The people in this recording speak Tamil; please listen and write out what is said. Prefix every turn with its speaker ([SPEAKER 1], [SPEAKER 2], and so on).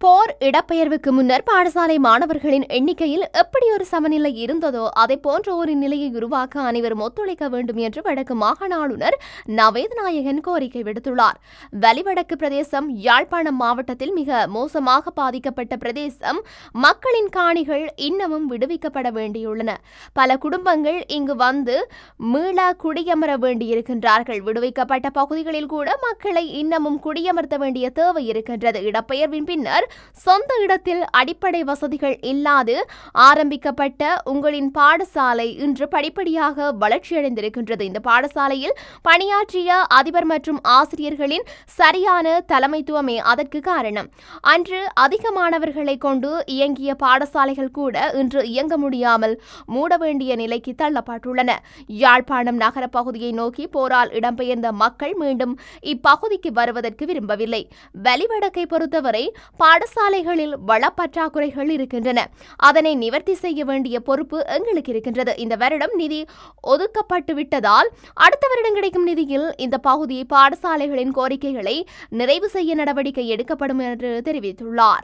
[SPEAKER 1] போர் இடப்பெயர்வுக்கு முன்னர் பாடசாலை மாணவர்களின் எண்ணிக்கையில் எப்படி ஒரு சமநிலை இருந்ததோ அதை போன்ற ஒரு நிலையை உருவாக்க அனைவரும் ஒத்துழைக்க வேண்டும் என்று வடக்கு மாகாண ஆளுநர் நவேத் நாயகன் கோரிக்கை விடுத்துள்ளார். வலிவடக்கு பிரதேசம் யாழ்ப்பாணம் மாவட்டத்தில் மிக மோசமாக பாதிக்கப்பட்ட பிரதேசம். மக்களின் காணிகள் இன்னமும் விடுவிக்கப்பட வேண்டியுள்ளன. பல குடும்பங்கள் இங்கு வந்து மீள குடியமர வேண்டியிருக்கின்றார்கள். விடுவிக்கப்பட்ட பகுதிகளில் கூட மக்களை இன்னமும் குடியமர்த்த வேண்டிய தேவை இருக்கின்றது. இடப்பெயர்வின் பின்னர் சொந்த இடத்தில் அடிப்படை வசதிகள் இல்லாது ஆரம்பிக்கப்பட்ட உங்களின் பாடசாலை இன்று படிப்படியாக வளர்ச்சியடைந்திருக்கின்றது. இந்த பாடசாலையில் பணியாற்றிய அதிபர் மற்றும் ஆசிரியர்களின் சரியான தலைமைத்துவமே அதற்கு காரணம். அன்று அதிக மாணவர்களை கொண்டு இயங்கிய பாடசாலைகள் கூட இன்று இயங்க முடியாமல் மூட வேண்டிய நிலைக்கு தள்ளப்பட்டுள்ளன. யாழ்ப்பாணம் நகர பகுதியை நோக்கி போரால் இடம்பெயர்ந்த மக்கள் மீண்டும் இப்பகுதிக்கு வருவதற்கு விரும்பவில்லை. வலிவடக்கை பொறுத்தவரை பாடசாலைகளில் வளப்பற்றாக்குறைகள் இருக்கின்றன. அதனை நிவர்த்தி செய்ய வேண்டிய பொறுப்பு எங்களுக்கு இருக்கின்றது. இந்த வருடம் நிதி ஒதுக்கப்பட்டு விட்டதால் அடுத்த வருடம் கிடைக்கும் நிதியில் இந்த பகுதி பாடசாலைகளின் கோரிக்கைகளை நிறைவு செய்ய நடவடிக்கை எடுக்கப்படும் என்று தெரிவித்துள்ளார்.